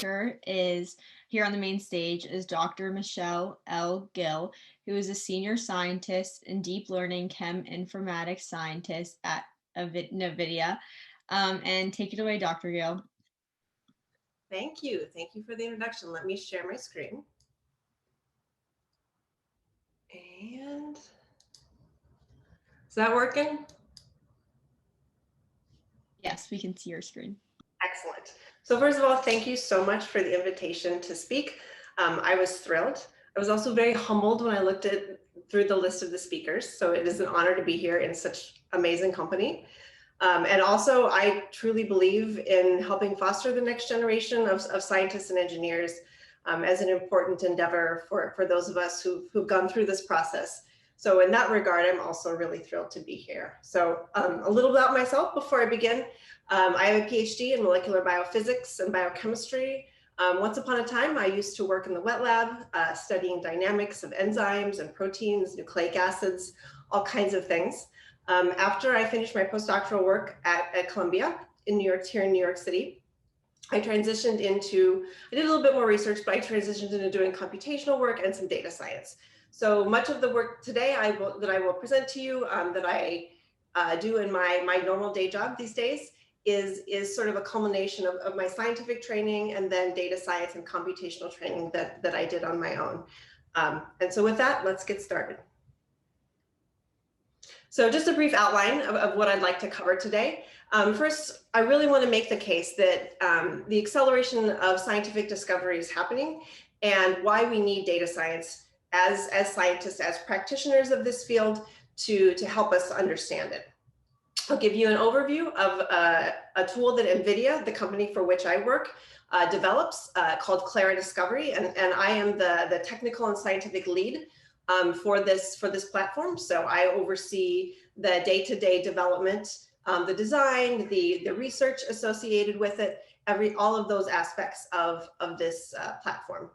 speaker is here on the main stage is Dr. Michelle L. Gill, who is a senior scientist and deep learning Chem Informatics scientist at Nvidia. And take it away, Dr. Gill. Thank you. Thank you for the introduction. Let me share my screen. And is that working? Yes, we can see your screen. Excellent. So first of all, thank you so much for the invitation to speak. I was thrilled. I was also very humbled when I looked through the list of the speakers. So it is an honor to be here in such amazing company. And also, I truly believe in helping foster the next generation of scientists and engineers as an important endeavor for those of us who've gone through this process. So in that regard, I'm also really thrilled to be here. So a little about myself before I begin. I have a PhD in molecular biophysics and biochemistry. Once upon a time, I used to work in the wet lab, studying dynamics of enzymes and proteins, nucleic acids, all kinds of things. After I finished my postdoctoral work at Columbia in New York City, I transitioned into, I did a little bit more research, but I transitioned into doing computational work and some data science. So much of the work today that I will present to you, that I do in my normal day job these days, is sort of a culmination of my scientific training and then data science and computational training that I did on my own. And so with that, let's get started. So just a brief outline of what I'd like to cover today. First, I really want to make the case that the acceleration of scientific discovery is happening and why we need data science as scientists, as practitioners of this field to help us understand it. I'll give you an overview of a tool that Nvidia, the company for which I work, develops called Clara Discovery, and I am the technical and scientific lead for this platform. So I oversee the day-to-day development, the design, the research associated with it, all of those aspects of this platform.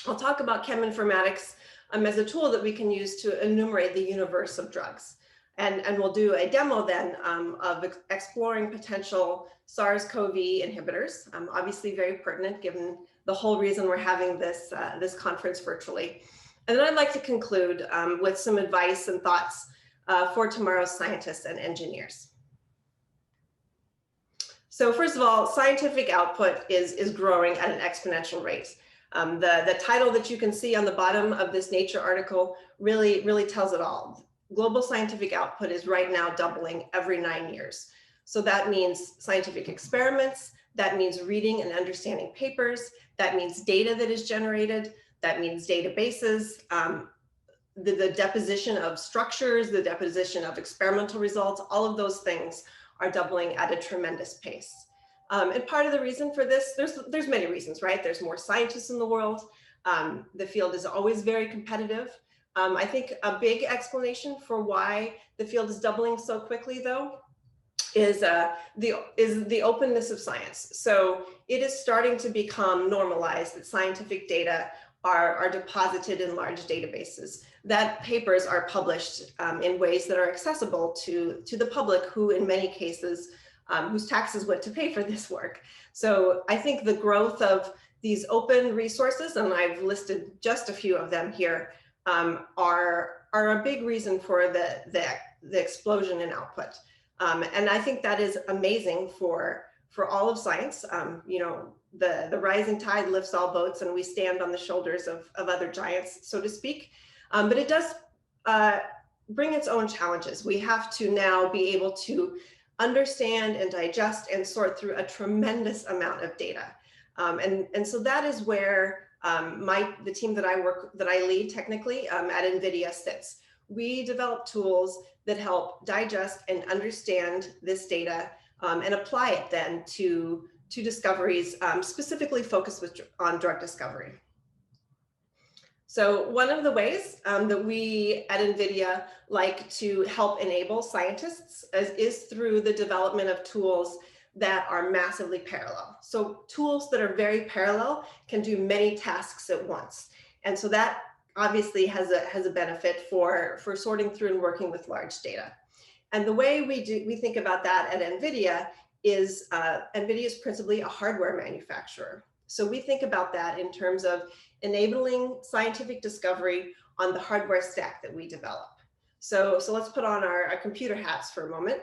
I'll talk about Chem Informatics as a tool that we can use to enumerate the universe of drugs. And we'll do a demo then of exploring potential SARS-CoV inhibitors, obviously very pertinent given the whole reason we're having this conference virtually. And then I'd like to conclude with some advice and thoughts for tomorrow's scientists and engineers. So first of all, scientific output is growing at an exponential rate. The title that you can see on the bottom of this Nature article really tells it all. Global scientific output is right now doubling every 9 years. So that means scientific experiments, that means reading and understanding papers, that means data that is generated, that means databases, the deposition of structures, the deposition of experimental results, all of those things are doubling at a tremendous pace. And part of the reason for this, there's many reasons, right? There's more scientists in the world. The field is always very competitive. I think a big explanation for why the field is doubling so quickly, though, is the openness of science. So it is starting to become normalized that scientific data are deposited in large databases, that papers are published in ways that are accessible to the public, who in many cases, whose taxes went to pay for this work. So I think the growth of these open resources, and I've listed just a few of them here, are a big reason for the explosion in output. And I think that is amazing for all of science. You know, the rising tide lifts all boats, and we stand on the shoulders of other giants, so to speak. But it does bring its own challenges. We have to now be able to understand and digest and sort through a tremendous amount of data. And so that is where the team that I lead technically at Nvidia sits. We develop tools that help digest and understand this data and apply it then to discoveries specifically focused on drug discovery. So one of the ways that we at Nvidia like to help enable scientists is through the development of tools that are massively parallel. So tools that are very parallel can do many tasks at once. And so that obviously has a benefit for sorting through and working with large data. And the way we think about that at Nvidia is Nvidia is principally a hardware manufacturer. So we think about that in terms of enabling scientific discovery on the hardware stack that we develop. So let's put on our computer hats for a moment.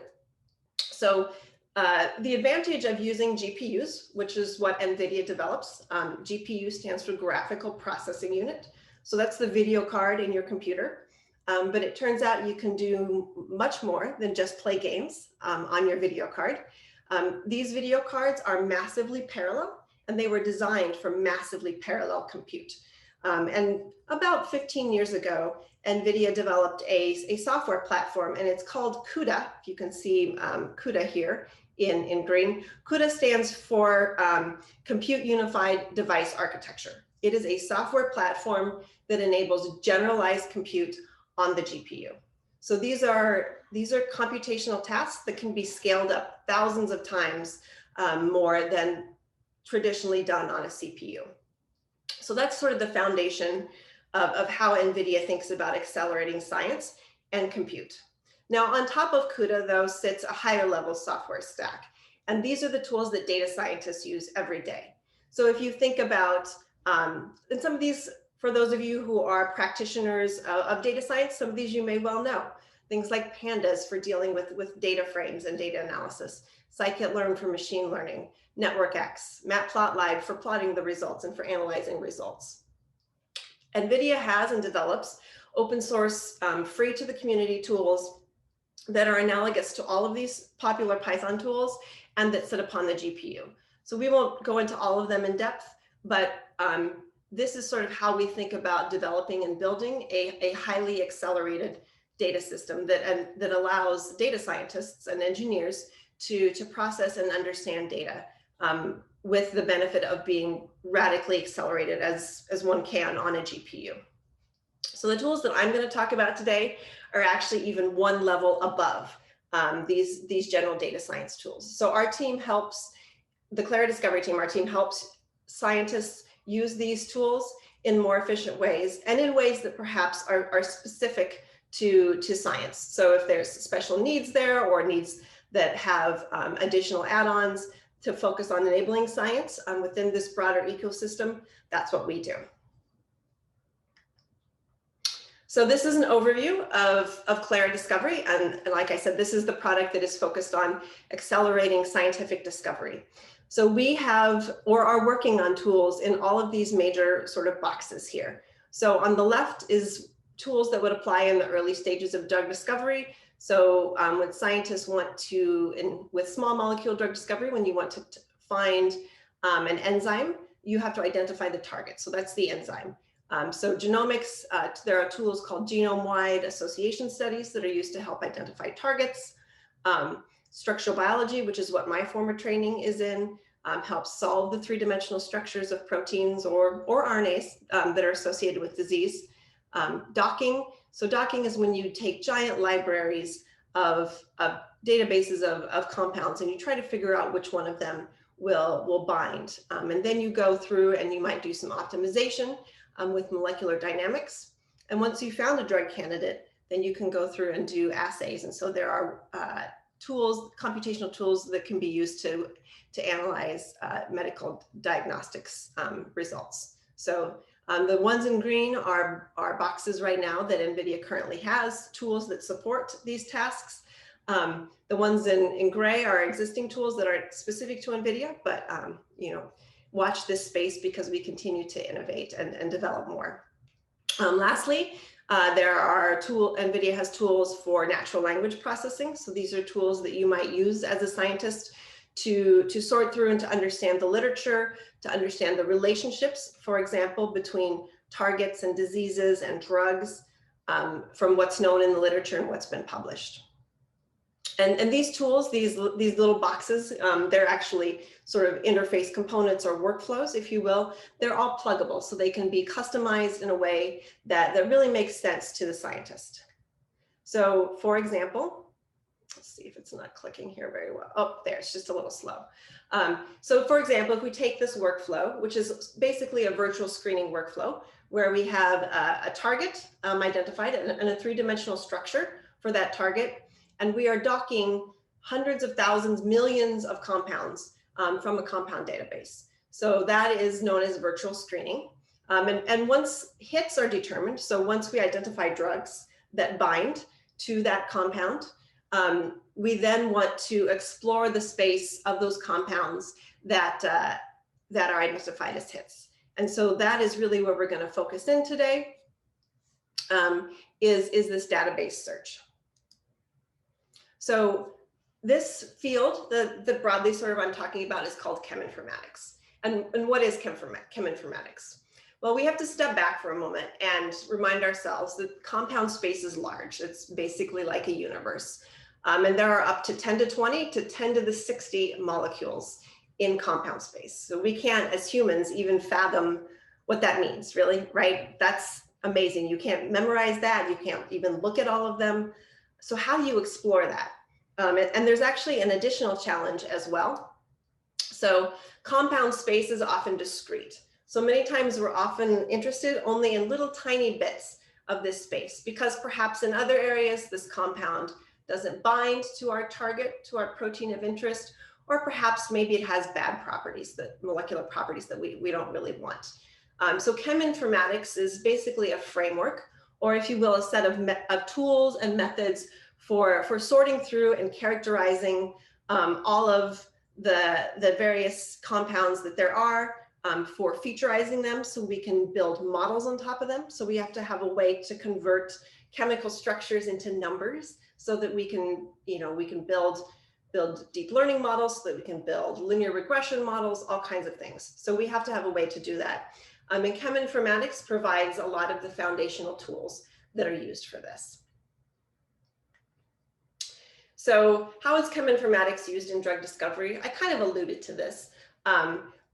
So the advantage of using GPUs, which is what Nvidia develops, GPU stands for Graphical Processing Unit. So that's the video card in your computer. But it turns out you can do much more than just play games on your video card. These video cards are massively parallel, and they were designed for massively parallel compute. And about 15 years ago, Nvidia developed a software platform, and it's called CUDA. If you can see CUDA here in green. CUDA stands for Compute Unified Device Architecture. It is a software platform that enables generalized compute on the GPU. So these are computational tasks that can be scaled up thousands of times more than traditionally done on a CPU. So that's sort of the foundation of how Nvidia thinks about accelerating science and compute. Now, on top of CUDA, though, sits a higher level software stack. And these are the tools that data scientists use every day. So if you think about, and some of these, for those of you who are practitioners of data science, some of these you may well know. Things like pandas for dealing with data frames and data analysis, scikit-learn for machine learning, NetworkX, Matplotlib for plotting the results and for analyzing results. Nvidia has and develops open source, free to the community tools that are analogous to all of these popular Python tools and that sit upon the GPU. So we won't go into all of them in depth, but this is sort of how we think about developing and building a highly accelerated data system that allows data scientists and engineers to process and understand data with the benefit of being radically accelerated as one can on a GPU. So the tools that I'm going to talk about today are actually even one level above these general data science tools. So our team helps, the Clara Discovery team, our team helps scientists use these tools in more efficient ways and in ways that perhaps are specific to science. So if there's special needs there or needs that have additional add-ons to focus on enabling science within this broader ecosystem, that's what we do. So this is an overview of Clara Discovery. And like I said, this is the product that is focused on accelerating scientific discovery. So we have or are working on tools in all of these major sort of boxes here. So on the left is tools that would apply in the early stages of drug discovery. So when scientists want to, with small molecule drug discovery, when you want to find an enzyme, you have to identify the target. So that's the enzyme. So genomics, there are tools called genome-wide association studies that are used to help identify targets. Structural biology, which is what my former training is in, helps solve the three-dimensional structures of proteins or RNAs that are associated with disease. Docking. So docking is when you take giant libraries of databases of compounds and you try to figure out which one of them will bind. And then you go through and you might do some optimization with molecular dynamics. And once you found a drug candidate, then you can go through and do assays. And so there are tools, computational tools that can be used to analyze medical diagnostics results. So the ones in green are boxes right now that Nvidia currently has, tools that support these tasks. The ones in gray are existing tools that are specific to Nvidia, but watch this space because we continue to innovate and develop more. Lastly, Nvidia has tools for natural language processing. So these are tools that you might use as a scientist to sort through and to understand the literature, to understand the relationships, for example, between targets and diseases and drugs from what's known in the literature and what's been published. And these tools, these little boxes, they're actually sort of interface components or workflows, if you will. They're all pluggable, so they can be customized in a way that really makes sense to the scientist. So for example, let's see if it's not clicking here very well. Oh, there, it's just a little slow. So for example, if we take this workflow, which is basically a virtual screening workflow, where we have a target identified and a three-dimensional structure for that target, and we are docking hundreds of thousands, millions of compounds from a compound database. So that is known as virtual screening. And once hits are determined, so once we identify drugs that bind to that compound, we then want to explore the space of those compounds that are identified as hits. And so that is really where we're going to focus in today, is this database search. So this field, the broadly sort of I'm talking about, is called Chem Informatics. And what is Chem Informatics? Well, we have to step back for a moment and remind ourselves that compound space is large. It's basically like a universe. And there are up to 10 to 20 to 10 to the 60 molecules in compound space. So we can't, as humans, even fathom what that means, really, right? That's amazing. You can't memorize that. You can't even look at all of them. So how do you explore that? And there's actually an additional challenge as well. So compound space is often discrete. So many times we're often interested only in little tiny bits of this space, because perhaps in other areas this compound doesn't bind to our target, to our protein of interest, or perhaps maybe it has bad properties, that molecular properties that we don't really want. So Chem Informatics is basically a framework, or if you will, a set of tools and methods for sorting through and characterizing all of the various compounds that there are, for featurizing them so we can build models on top of them. So we have to have a way to convert chemical structures into numbers so that we can, we can build deep learning models, so that we can build linear regression models, all kinds of things. So we have to have a way to do that. And Chem Informatics provides a lot of the foundational tools that are used for this. So how is Chem Informatics used in drug discovery? I kind of alluded to this.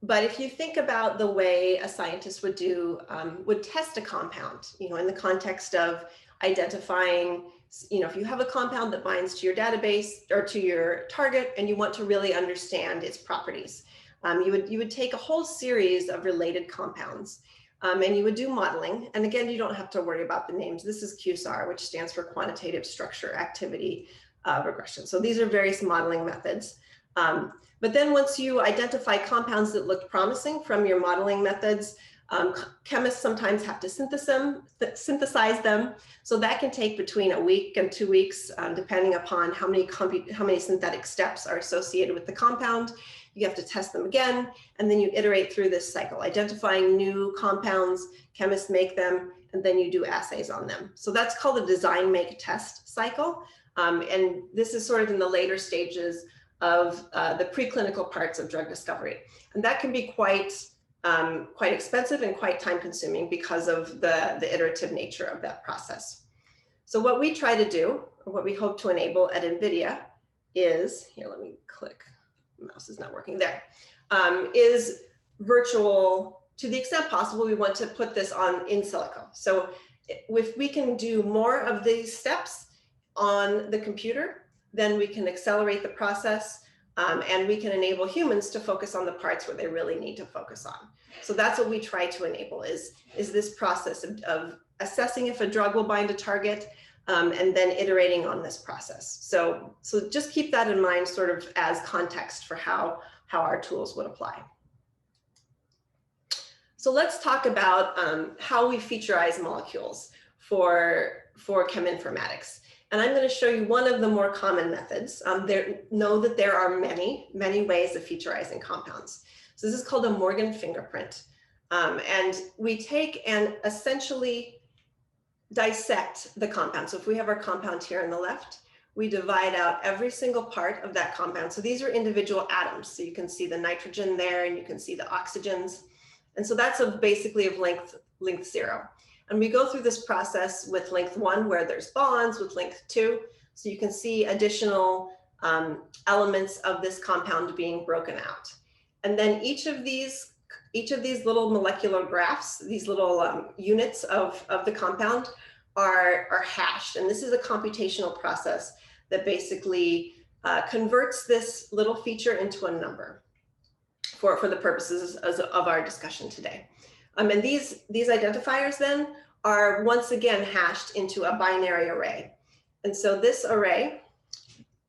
But if you think about the way a scientist would test a compound, in the context of identifying, if you have a compound that binds to your database or to your target and you want to really understand its properties, you would take a whole series of related compounds and you would do modeling. And again, you don't have to worry about the names. This is QSAR, which stands for Quantitative Structure Activity Regression. So these are various modeling methods. But then once you identify compounds that look promising from your modeling methods, chemists sometimes have to synthesize them. So that can take between a week and 2 weeks, depending upon how many synthetic steps are associated with the compound. You have to test them again, and then you iterate through this cycle, identifying new compounds, chemists make them, and then you do assays on them. So that's called the design, make, test cycle. And this is sort of in the later stages of the preclinical parts of drug discovery. And that can be quite expensive and quite time consuming because of the iterative nature of that process. So what we try to do, or what we hope to enable at Nvidia is, here, let me click, the mouse is not working there, is virtual, to the extent possible, we want to put this on in silico. So if we can do more of these steps on the computer, then we can accelerate the process and we can enable humans to focus on the parts where they really need to focus on. So that's what we try to enable is this process of assessing if a drug will bind a target and then iterating on this process. So just keep that in mind sort of as context for how our tools would apply. So let's talk about how we featurize molecules for Chem Informatics. And I'm going to show you one of the more common methods. Know that there are many ways of featurizing compounds. So this is called a Morgan fingerprint. And we take and essentially dissect the compound. So if we have our compound here on the left, we divide out every single part of that compound. So these are individual atoms. So you can see the nitrogen there and you can see the oxygens. And so that's basically of length 0. And we go through this process with length 1 where there's bonds, with length 2. So you can see additional elements of this compound being broken out. And then each of these little molecular graphs, these little units of the compound are hashed. And this is a computational process that basically converts this little feature into a number for the purposes of our discussion today. And these identifiers then are once again hashed into a binary array. And so this array,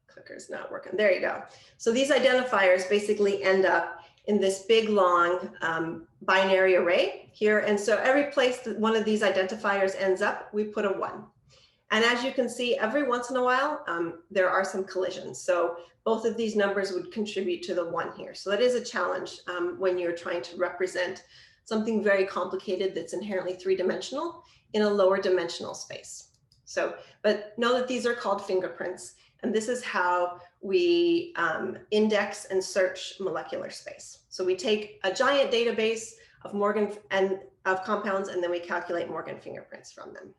clicker's not working, there you go. So these identifiers basically end up in this big, long binary array here. And so every place that one of these identifiers ends up, we put a 1. And as you can see, every once in a while, there are some collisions. So both of these numbers would contribute to the 1 here. So that is a challenge when you're trying to represent something very complicated that's inherently 3-dimensional in a lower dimensional space. So, but know that these are called fingerprints, and this is how we index and search molecular space. So we take a giant database of compounds, and then we calculate Morgan fingerprints from them.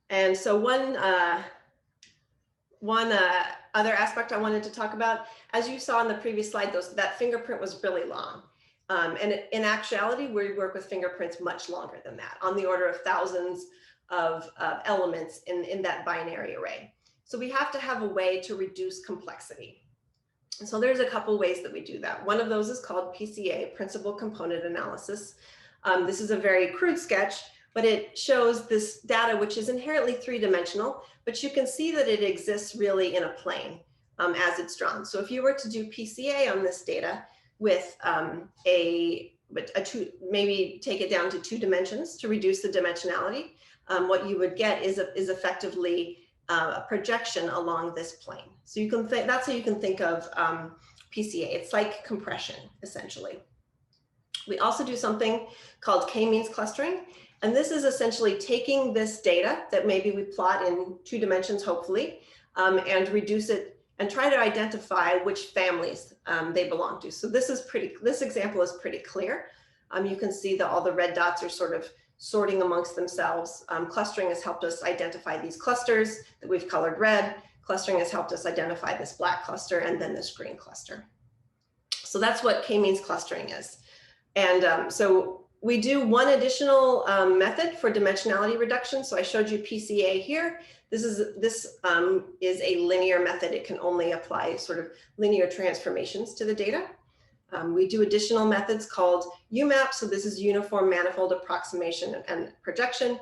And so one other aspect I wanted to talk about, as you saw in the previous slide, that fingerprint was really long. And in actuality, we work with fingerprints much longer than that, on the order of thousands of elements in that binary array. So we have to have a way to reduce complexity. And so there's a couple ways that we do that. One of those is called PCA, Principal Component Analysis. This is a very crude sketch, but it shows this data, which is inherently 3-dimensional, but you can see that it exists really in a plane as it's drawn. So if you were to do PCA on this data with maybe take it down to 2 dimensions to reduce the dimensionality, what you would get is effectively a projection along this plane. So you can that's how you can think of PCA. It's like compression, essentially. We also do something called k-means clustering. And this is essentially taking this data that maybe we plot in 2 dimensions, hopefully, and reduce it and try to identify which families they belong to. So this example is pretty clear. You can see that all the red dots are sort of sorting amongst themselves. Clustering has helped us identify these clusters that we've colored red. Clustering has helped us identify this black cluster and then this green cluster. So that's what k-means clustering is. And so we do one additional method for dimensionality reduction. So I showed you PCA here. This is a linear method. It can only apply sort of linear transformations to the data. We do additional methods called UMAP. So this is Uniform Manifold Approximation and Projection.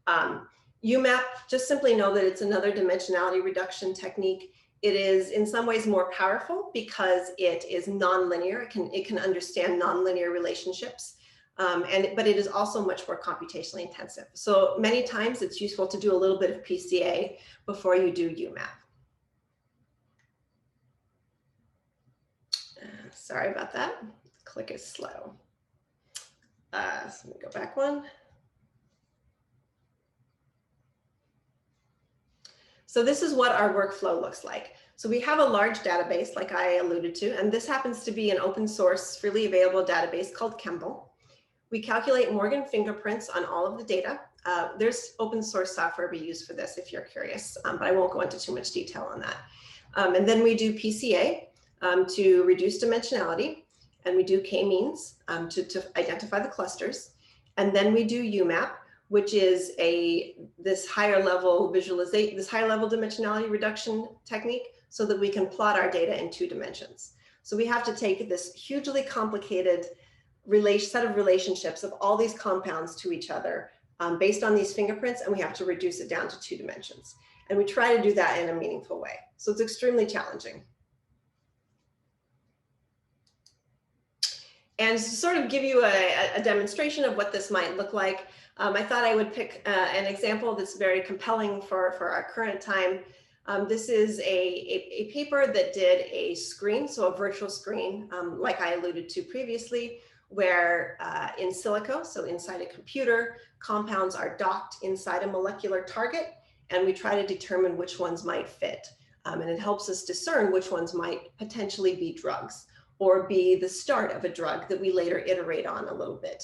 UMAP, just simply know that it's another dimensionality reduction technique. It is in some ways more powerful because it is nonlinear. It can understand nonlinear relationships. But it is also much more computationally intensive. So many times it's useful to do a little bit of PCA before you do UMAP. Sorry about that. Click is slow. So let me go back one. So this is what our workflow looks like. So we have a large database, like I alluded to, and this happens to be an open source, freely available database called Chembl. We calculate Morgan fingerprints on all of the data. There's open source software we use for this if you're curious, but I won't go into too much detail on that. And then we do PCA to reduce dimensionality, and we do k-means to identify the clusters. And then we do UMAP, which is this higher level visualization, this higher level dimensionality reduction technique, so that we can plot our data in 2 dimensions. So we have to take this hugely complicated set of relationships of all these compounds to each other based on these fingerprints, and we have to reduce it down to 2 dimensions. And we try to do that in a meaningful way. So it's extremely challenging. And to sort of give you a demonstration of what this might look like, I thought I would pick an example that's very compelling for our current time. This is a paper that did a screen, so a virtual screen, like I alluded to previously, where in silico, so inside a computer, compounds are docked inside a molecular target, and we try to determine which ones might fit. And it helps us discern which ones might potentially be drugs or be the start of a drug that we later iterate on a little bit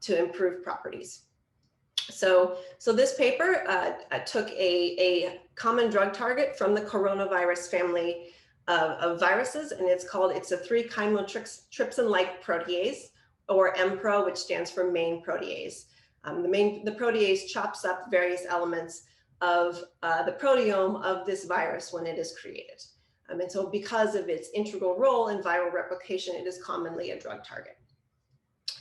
to improve properties. So this paper took a common drug target from the coronavirus family of viruses, and it's a 3-chymotrypsin-like protease, or MPRO, which stands for main protease. The protease chops up various elements of the proteome of this virus when it is created. And so because of its integral role in viral replication, it is commonly a drug target.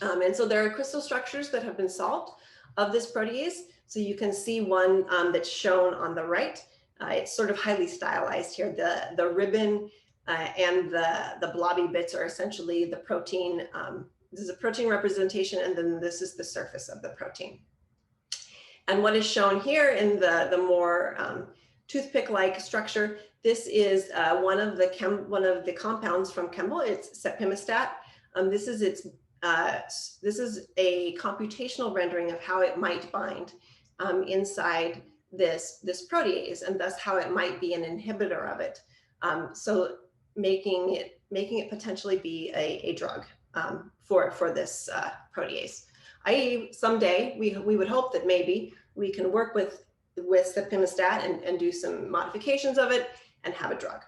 And so there are crystal structures that have been solved of this protease. So you can see one that's shown on the right. It's sort of highly stylized here. The ribbon and the blobby bits are essentially the protein. This is a protein representation, and then this is the surface of the protein. And what is shown here in the more toothpick-like structure, this is one of the compounds from Chemical. It's setpimistat. This is a computational rendering of how it might bind inside this protease, and thus how it might be an inhibitor of it. So making it potentially be a drug for this protease. Someday we would hope that maybe we can work with setpimistat and do some modifications of it and have a drug.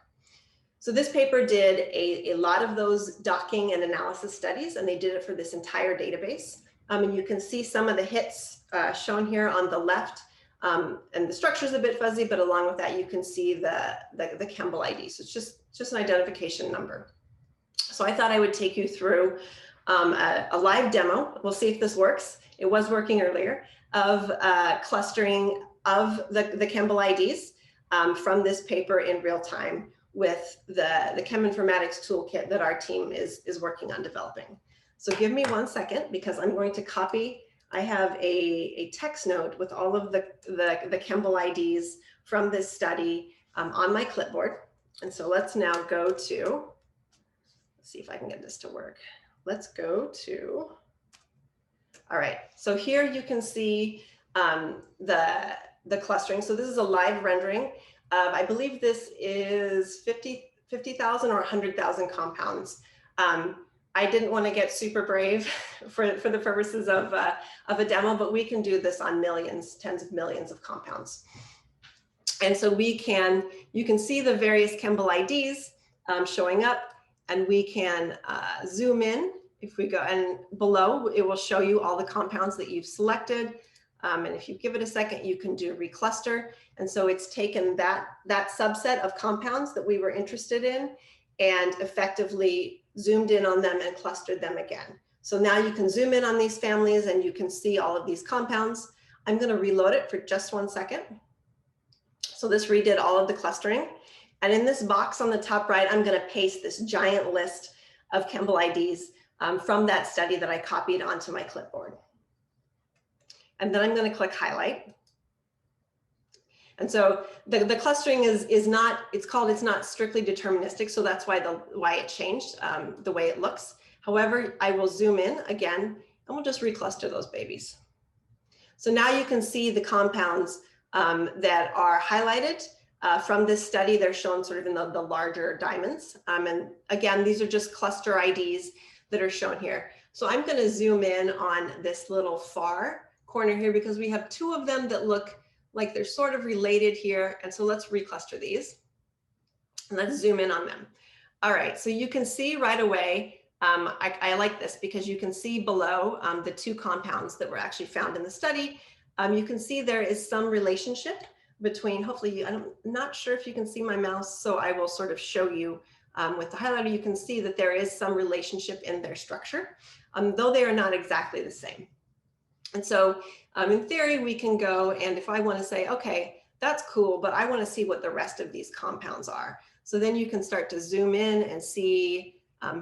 So this paper did a lot of those docking and analysis studies, and they did it for this entire database. And you can see some of the hits shown here on the left. And the structure is a bit fuzzy, but along with that, you can see the Campbell ID. So it's just an identification number. So I thought I would take you through a live demo. We'll see if this works. It was working earlier, of clustering of the Campbell IDs from this paper in real time with the Chem Informatics toolkit that our team is working on developing. So give me 1 second, because I'm going to copy. I have a text note with all of the Campbell IDs from this study on my clipboard. And so let's now go to, let's see if I can get this to work. Let's go to, all right. So here you can see the clustering. So this is a live rendering. I believe this is 50,000 or 100,000 compounds. I didn't want to get super brave for the purposes of a demo, but we can do this on millions, tens of millions of compounds. And so you can see the various Campbell IDs showing up, and we can zoom in. If we go, and below, it will show you all the compounds that you've selected. And if you give it a second, you can do recluster. And so it's taken that subset of compounds that we were interested in and effectively zoomed in on them and clustered them again. So now you can zoom in on these families and you can see all of these compounds. I'm going to reload it for just 1 second. So this redid all of the clustering. And in this box on the top right, I'm going to paste this giant list of Campbell IDs from that study that I copied onto my clipboard. And then I'm going to click highlight. And so the clustering is not, it's not strictly deterministic. So that's why it changed the way it looks. However, I will zoom in again and we'll just recluster those babies. So now you can see the compounds that are highlighted from this study. They're shown sort of in the larger diamonds. And again, these are just cluster IDs that are shown here. So I'm going to zoom in on this little far corner here because we have two of them that look like they're sort of related here. And so let's recluster these and let's zoom in on them. All right, so you can see right away, I like this because you can see below the two compounds that were actually found in the study. You can see there is some relationship between, hopefully, I'm not sure if you can see my mouse, so I will sort of show you with the highlighter. You can see that there is some relationship in their structure, though they are not exactly the same. And so in theory, we can go, and if I want to say, okay, that's cool, but I want to see what the rest of these compounds are. So then you can start to zoom in and see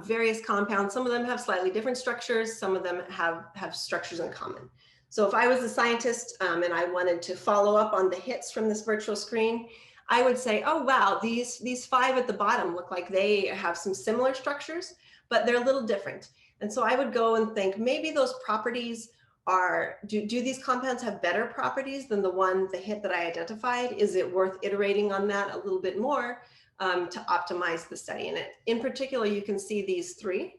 various compounds. Some of them have slightly different structures. Some of them have structures in common. So if I was a scientist and I wanted to follow up on the hits from this virtual screen, I would say, oh, wow, these 5 at the bottom look like they have some similar structures, but they're a little different. And so I would go and think maybe those properties are, do these compounds have better properties than the hit that I identified? Is it worth iterating on that a little bit more to optimize the study? And in particular, you can see these three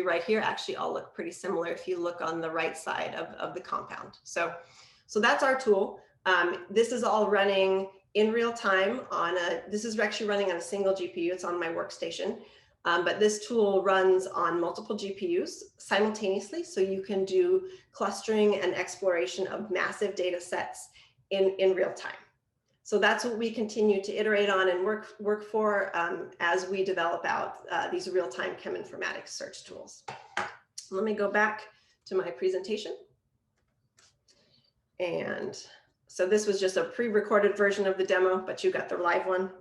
right here actually all look pretty similar if you look on the right side of the compound. So that's our tool. This is all running in real time this is actually running on a single GPU. It's on my workstation. But this tool runs on multiple GPUs simultaneously, so you can do clustering and exploration of massive data sets in real time. So that's what we continue to iterate on and work for as we develop out these real-time Chem Informatics search tools. Let me go back to my presentation. And So this was just a pre-recorded version of the demo, but you got the live one.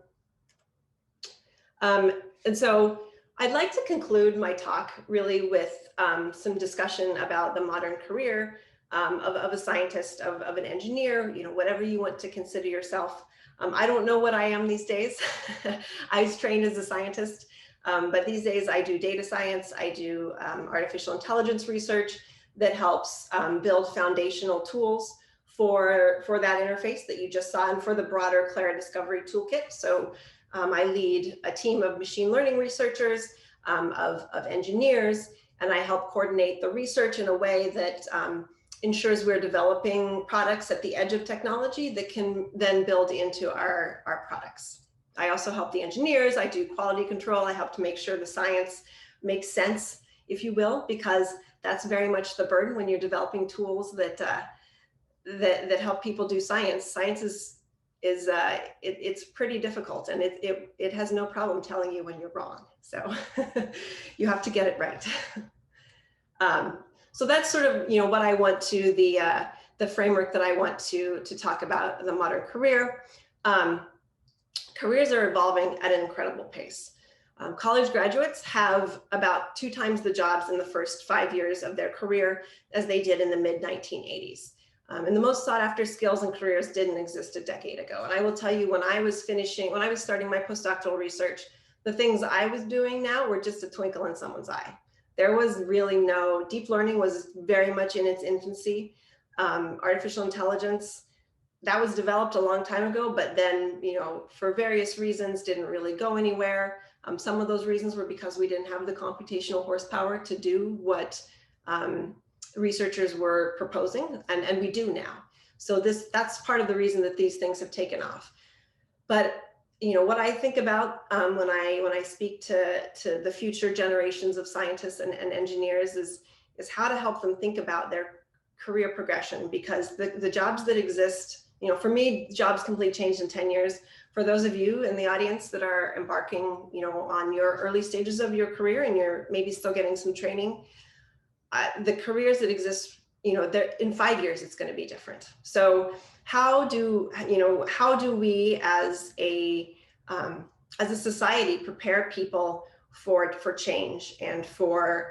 And so I'd like to conclude my talk really with some discussion about the modern career of a scientist, of an engineer, whatever you want to consider yourself. I don't know what I am these days. I was trained as a scientist, but these days I do data science, I do artificial intelligence research that helps build foundational tools for that interface that you just saw and for the broader Clara Discovery Toolkit. So I lead a team of machine learning researchers, of engineers, and I help coordinate the research in a way that ensures we're developing products at the edge of technology that can then build into our products. I also help the engineers. I do quality control. I help to make sure the science makes sense, if you will, because that's very much the burden when you're developing tools that help people do science. Science it's pretty difficult, and it has no problem telling you when you're wrong. So you have to get it right. So that's sort of what I want to the framework that I want to talk about the modern career. Careers are evolving at an incredible pace. College graduates have about 2 times the jobs in the first 5 years of their career as they did in the mid-1980s. And the most sought after skills and careers didn't exist a decade ago. And I will tell you, when I was starting my postdoctoral research, the things I was doing now were just a twinkle in someone's eye. There was really deep learning was very much in its infancy. Artificial intelligence, that was developed a long time ago, but then, for various reasons didn't really go anywhere. Some of those reasons were because we didn't have the computational horsepower to do what researchers were proposing, and we do now. So that's part of the reason that these things have taken off. But what I think about when I speak to the future generations of scientists and engineers is how to help them think about their career progression, because the jobs that exist, for me, jobs completely changed in 10 years. For those of you in the audience that are embarking, on your early stages of your career and you're maybe still getting some training, the careers that exist, in 5 years, it's going to be different. So how do we as a society prepare people for change and for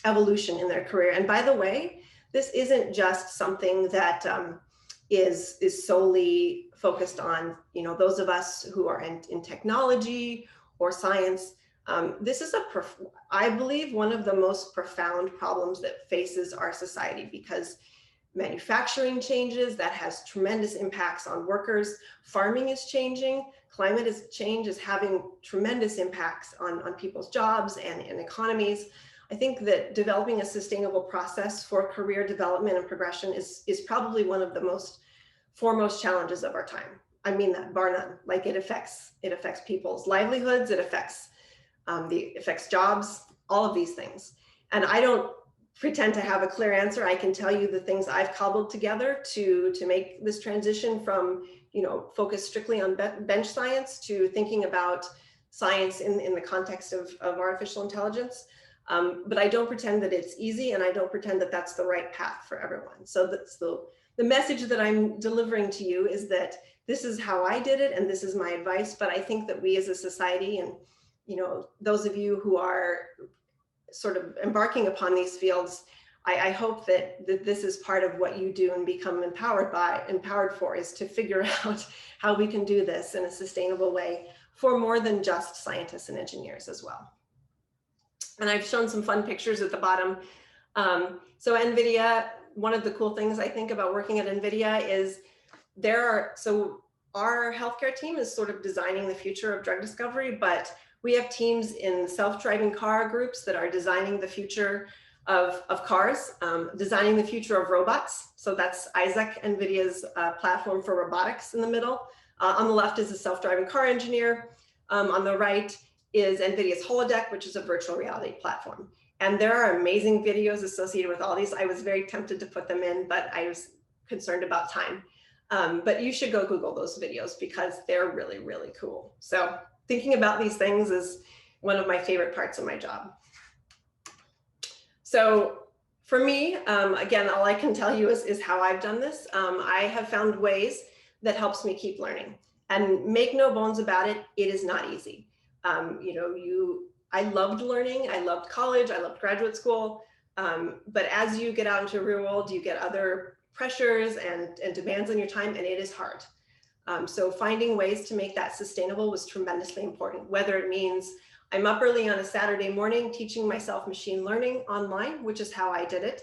evolution in their career? And by the way, this isn't just something that is solely focused on those of us who are in technology or science. This is I believe, one of the most profound problems that faces our society, because manufacturing changes, that has tremendous impacts on workers. Farming is changing. Climate change is having tremendous impacts on people's jobs and economies. I think that developing a sustainable process for career development and progression is probably one of the foremost challenges of our time. I mean that, bar none. Like, it affects people's livelihoods. It affects jobs, all of these things. And I don't pretend to have a clear answer. I can tell you the things I've cobbled together to make this transition from, focus strictly on bench science to thinking about science in the context of artificial intelligence. But I don't pretend that it's easy, and I don't pretend that that's the right path for everyone. So that's the message that I'm delivering to you, is that this is how I did it, and this is my advice. But I think that we as a society, and those of you who are sort of embarking upon these fields, I hope that this is part of what you do and become empowered for, is to figure out how we can do this in a sustainable way for more than just scientists and engineers as well. And I've shown some fun pictures at the bottom. So Nvidia, one of the cool things I think about working at Nvidia is our healthcare team is sort of designing the future of drug discovery, but we have teams in self-driving car groups that are designing the future of cars, designing the future of robots. So that's Isaac, Nvidia's platform for robotics, in the middle. On the left is a self-driving car engineer. On the right is Nvidia's holodeck, which is a virtual reality platform. And there are amazing videos associated with all these. I was very tempted to put them in, but I was concerned about time. But you should go Google those videos, because they're really, really cool. So thinking about these things is one of my favorite parts of my job. So For me, again, all I can tell you is how I've done this. I have found ways that helps me keep learning. And make no bones about it, it is not easy. I loved learning. I loved college. I loved graduate school. But as you get out into the real world, you get other pressures and demands on your time, and it is hard. So finding ways to make that sustainable was tremendously important, whether it means I'm up early on a Saturday morning teaching myself machine learning online, which is how I did it,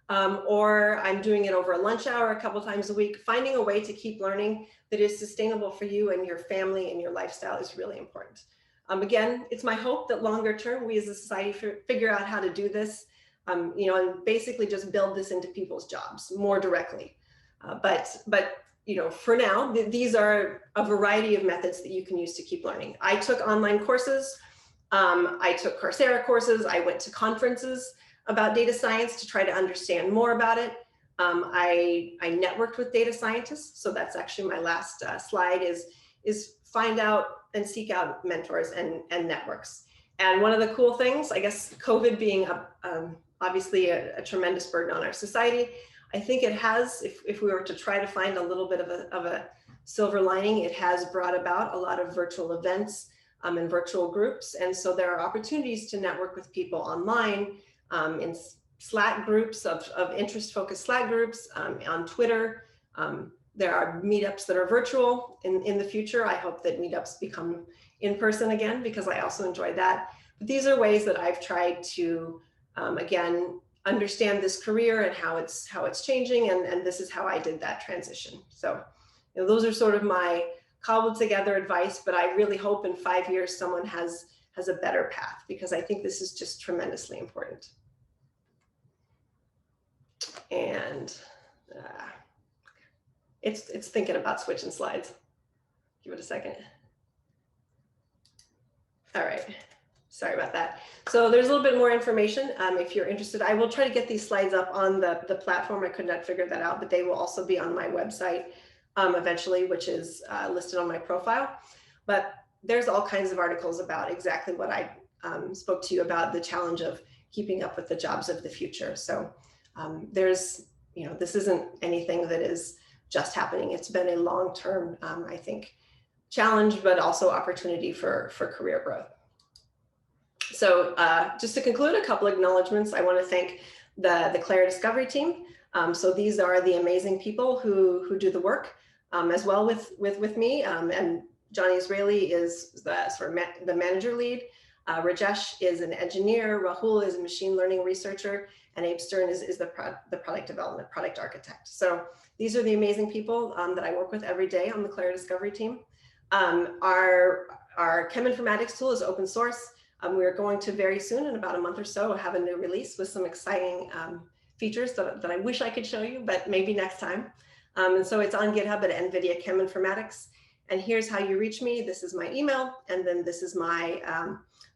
or I'm doing it over a lunch hour a couple times a week. Finding a way to keep learning that is sustainable for you and your family and your lifestyle is really important. Again, it's my hope that longer term, we as a society figure out how to do this, and basically just build this into people's jobs more directly. But for now, these are a variety of methods that you can use to keep learning. I took online courses. I took Coursera courses. I went to conferences about data science to try to understand more about it. I networked with data scientists. So that's actually my last slide is find out and seek out mentors and networks. And one of the cool things, I guess, COVID being obviously a tremendous burden on our society, I think it has, if we were to try to find a little bit of a silver lining, it has brought about a lot of virtual events and virtual groups. And so there are opportunities to network with people online in Slack groups of interest-focused Slack groups, on Twitter. There are meetups that are virtual in the future. I hope that meetups become in person again, because I also enjoy that. But these are ways that I've tried to, again, understand this career and how it's changing. And this is how I did that transition. So those are sort of my cobbled together advice, but I really hope in 5 years someone has a better path, because I think this is just tremendously important. And it's thinking about switching slides. Give it a second. All right, sorry about that. So there's a little bit more information if you're interested. I will try to get these slides up on the platform. I could not figure that out, but they will also be on my website eventually, which is listed on my profile. But there's all kinds of articles about exactly what I spoke to you about, the challenge of keeping up with the jobs of the future. So there's, this isn't anything that is just happening. It's been a long-term, I think, challenge, but also opportunity for career growth. So just to conclude, a couple acknowledgements. I want to thank the Claire Discovery team. So these are the amazing people who do the work as well with me. And Johnny Israeli is the manager lead. Rajesh is an engineer. Rahul is a machine learning researcher. And Abe Stern is the product development, product architect. So these are the amazing people that I work with every day on the Claire Discovery team. Our Chem Informatics tool is open source. We're going to very soon, in about a month or so, have a new release with some exciting features that I wish I could show you, but maybe next time. And so it's on GitHub at Nvidia Chem Informatics. And here's how you reach me. This is my email, and then this is my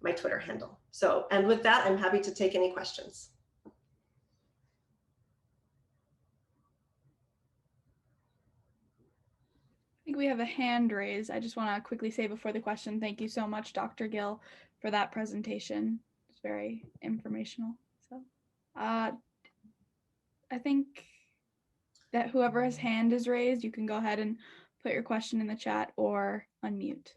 my Twitter handle. So, and with that, I'm happy to take any questions. I think we have a hand raised. I just want to quickly say before the question, thank you so much, Dr. Gill, for that presentation. It's very informational. So I think that whoever his hand is raised, you can go ahead and put your question in the chat or unmute.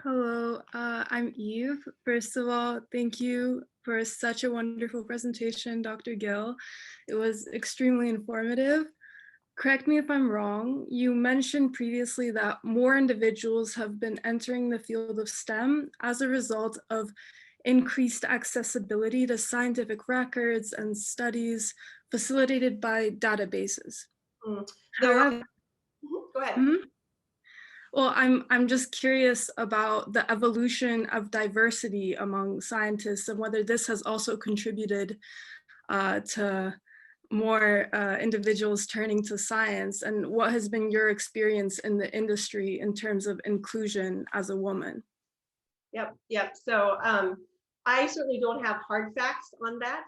Hello, I'm Eve. First of all, thank you for such a wonderful presentation, Dr. Gill. It was extremely informative. Correct me if I'm wrong, you mentioned previously that more individuals have been entering the field of STEM as a result of increased accessibility to scientific records and studies facilitated by databases. However, go ahead. Well, I'm just curious about the evolution of diversity among scientists and whether this has also contributed to more individuals turning to science, and what has been your experience in the industry in terms of inclusion as a woman? Yep. So I certainly don't have hard facts on that,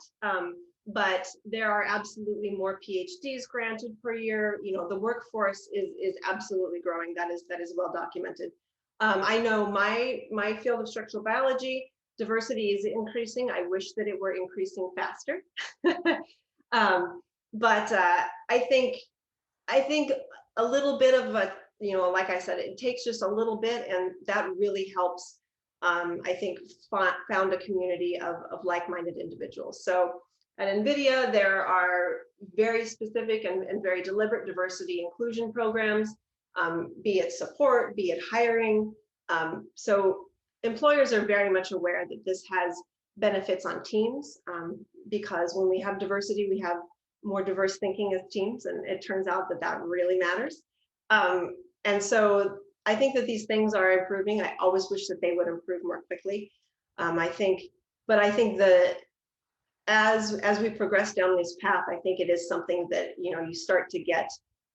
but there are absolutely more PhDs granted per year. The workforce is absolutely growing. That is well documented. I know my field of structural biology diversity is increasing. I wish that it were increasing faster. But I think a little bit of a, like I said, it takes just a little bit, and that really helps, I think, found a community of like-minded individuals. So at Nvidia, there are very specific and very deliberate diversity inclusion programs, be it support, be it hiring. So employers are very much aware that this has benefits on teams, because when we have diversity, we have more diverse thinking as teams, and it turns out that that really matters. And so I think that these things are improving. I always wish that they would improve more quickly. I think that as we progress down this path, I think it is something that you start to get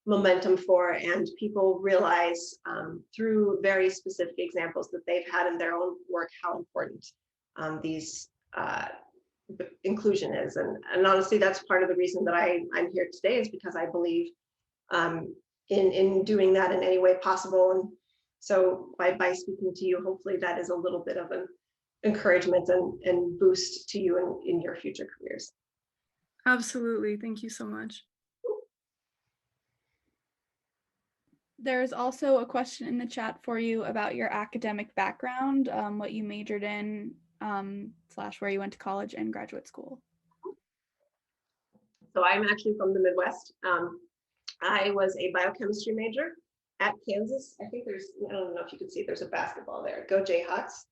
momentum for, and people realize through very specific examples that they've had in their own work how important these inclusion is. And honestly, that's part of the reason that I'm here today, is because I believe in doing that in any way possible. And so by speaking to you, hopefully that is a little bit of an encouragement and boost to you in your future careers. Absolutely. Thank you so much. There's also a question in the chat for you about your academic background, what you majored in, / where you went to college and graduate school. So I'm actually from the Midwest. I was a biochemistry major at Kansas. I think I don't know if you can see, there's a basketball there. Go Jayhawks.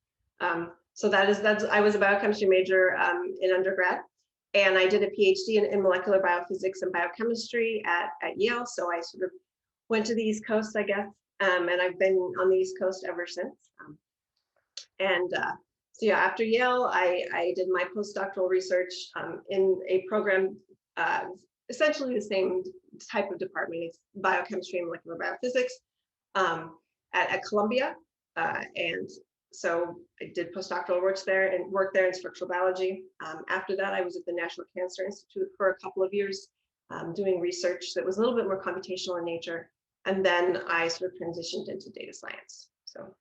So I was a biochemistry major in undergrad, and I did a PhD in molecular biophysics and biochemistry at Yale. So I sort of went to the East Coast, I guess, and I've been on the East Coast ever since. So yeah, after Yale, I did my postdoctoral research in a program, essentially the same type of department. It's biochemistry and molecular biophysics at Columbia. And so I did postdoctoral work there in structural biology. After that, I was at the National Cancer Institute for a couple of years, doing research that was a little bit more computational in nature. And then I sort of transitioned into data science. So.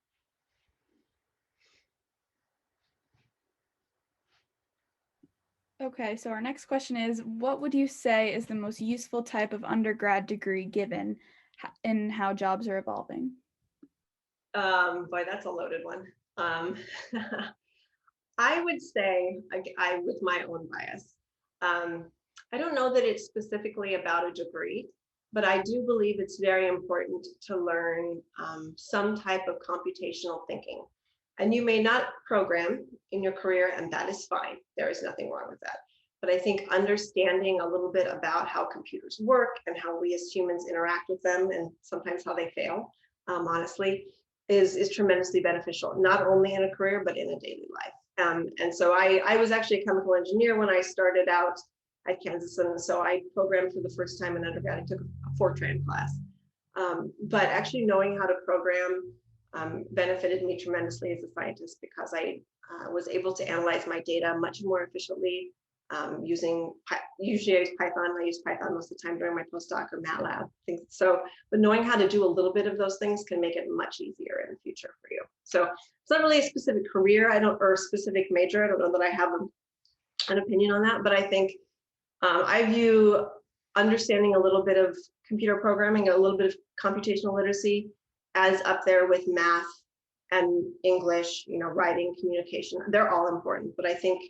Okay, so our next question is, what would you say is the most useful type of undergrad degree given in how jobs are evolving? Boy, that's a loaded one. I would say, with my own bias, I don't know that it's specifically about a degree, but I do believe it's very important to learn some type of computational thinking. And you may not program in your career, and that is fine. There is nothing wrong with that. But I think understanding a little bit about how computers work and how we as humans interact with them, and sometimes how they fail, honestly, is tremendously beneficial, not only in a career, but in a daily life. And so I was actually a chemical engineer when I started out at Kansas, and so I programmed for the first time in undergrad. I took a Fortran class. But actually knowing how to program benefited me tremendously as a scientist, because I was able to analyze my data much more efficiently usually I use Python. I use Python most of the time during my postdoc, or MATLAB, things. So, but knowing how to do a little bit of those things can make it much easier in the future for you. So it's not really a specific career, or a specific major. I don't know that I have an opinion on that, but I think I view understanding a little bit of computer programming, a little bit of computational literacy, as up there with math and English, writing, communication. They're all important, but I think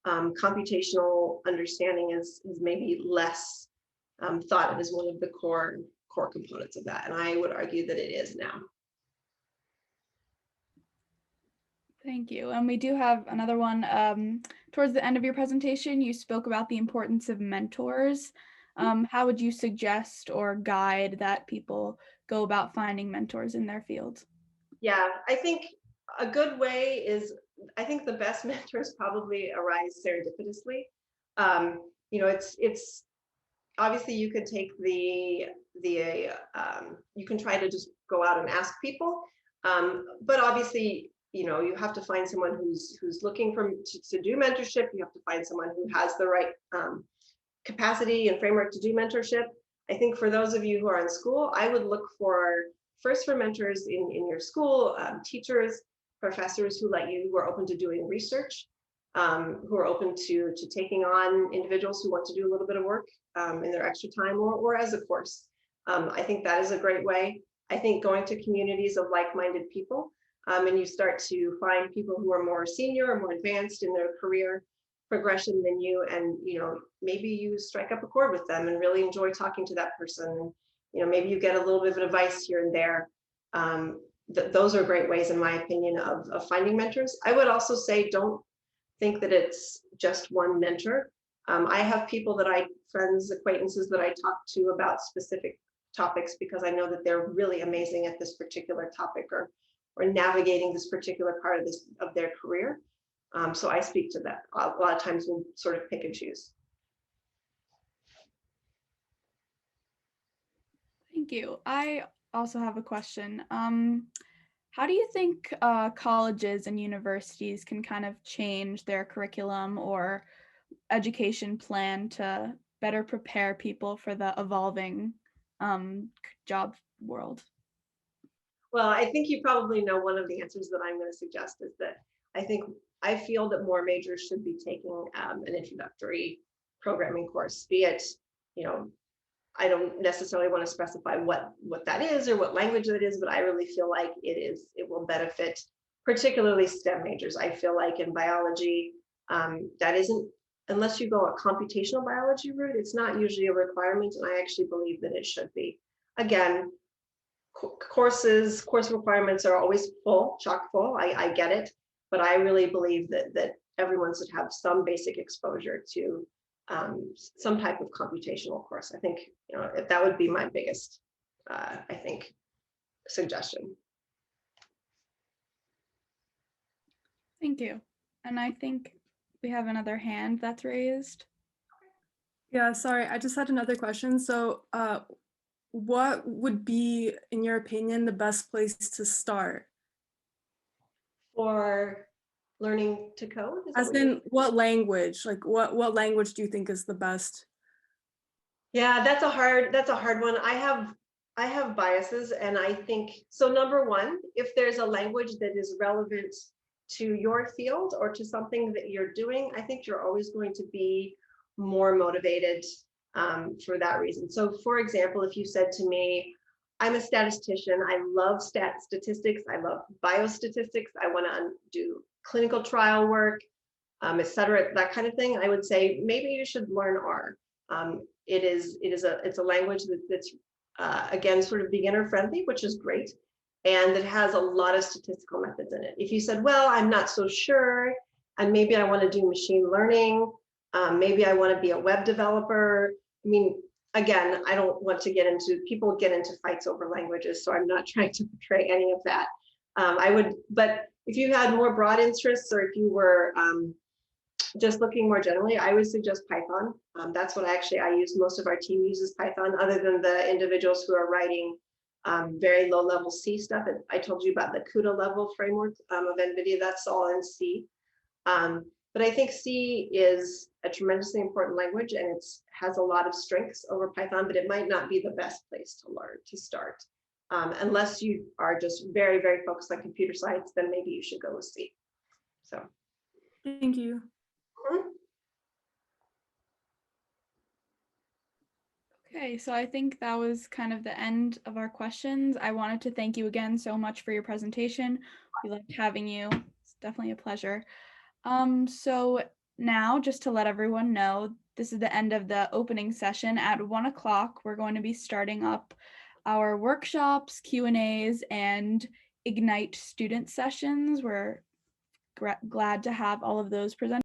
computational understanding is maybe less thought of as one of the core components of that. And I would argue that it is now. Thank you. And we do have another one. Towards the end of your presentation, you spoke about the importance of mentors. How would you suggest or guide that people go about finding mentors in their fields? Yeah, I think a good way is, I think the best mentors probably arise serendipitously. It's obviously you could take you can try to just go out and ask people, but obviously you have to find someone who's looking to do mentorship. You have to find someone who has the right capacity and framework to do mentorship. I think for those of you who are in school, I would look first for mentors in your school, teachers, professors who are open to doing research, who are open to taking on individuals who want to do a little bit of work in their extra time or as a course. I think that is a great way. I think going to communities of like-minded people, and you start to find people who are more senior or more advanced in their career progression than you, and maybe you strike up a chord with them and really enjoy talking to that person, and maybe you get a little bit of advice here and there. Those are great ways, in my opinion, of finding mentors. I would also say, don't think that it's just one mentor. I have people friends, acquaintances that I talk to about specific topics because I know that they're really amazing at this particular topic or navigating this particular part of their career. So I speak to that. A lot of times we'll sort of pick and choose. Thank you. I also have a question. How do you think colleges and universities can kind of change their curriculum or education plan to better prepare people for the evolving job world? Well, I think you probably know one of the answers that I'm going to suggest is that I feel that more majors should be taking an introductory programming course, be it, I don't necessarily want to specify what that is or what language that is, but I really feel like it will benefit particularly STEM majors. I feel like in biology, that isn't, unless you go a computational biology route, it's not usually a requirement, and I actually believe that it should be. Again, course requirements are always chock full. I get it, but I really believe that everyone should have some basic exposure to some type of computational course. I think that would be my biggest, I think, suggestion. Thank you. And I think we have another hand that's raised. Yeah, sorry, I just had another question. So what would be, in your opinion, the best place to start? For learning to code? As in what language? Like what language do you think is the best? Yeah, that's a hard one. I have biases, and I think so. Number one, if there's a language that is relevant to your field or to something that you're doing, I think you're always going to be more motivated for that reason. So for example, if you said to me, I'm a statistician, I love statistics, I love biostatistics, I want to do clinical trial work, et cetera, that kind of thing, I would say maybe you should learn R. It's a language that's again sort of beginner friendly, which is great, and it has a lot of statistical methods in it. If you said, well, I'm not so sure, and maybe I want to do machine learning, maybe I want to be a web developer. I mean, again, I don't want to people get into fights over languages, so I'm not trying to portray any of that. But if you had more broad interests, or if you were just looking more generally, I would suggest Python. That's what I use. Most of our team uses Python, other than the individuals who are writing very low level C stuff. I told you about the CUDA level framework of Nvidia, that's all in C. But I think C is a tremendously important language, and it has a lot of strengths over Python, but it might not be the best place to learn to start. Unless you are just very, very focused on computer science, then maybe you should go with C. So. Thank you. Okay, so I think that was kind of the end of our questions. I wanted to thank you again so much for your presentation. We loved having you. It's definitely a pleasure. So now, just to let everyone know, this is the end of the opening session. At 1 o'clock, we're going to be starting up our workshops, Q&As, and Ignite student sessions. We're glad to have all of those presented.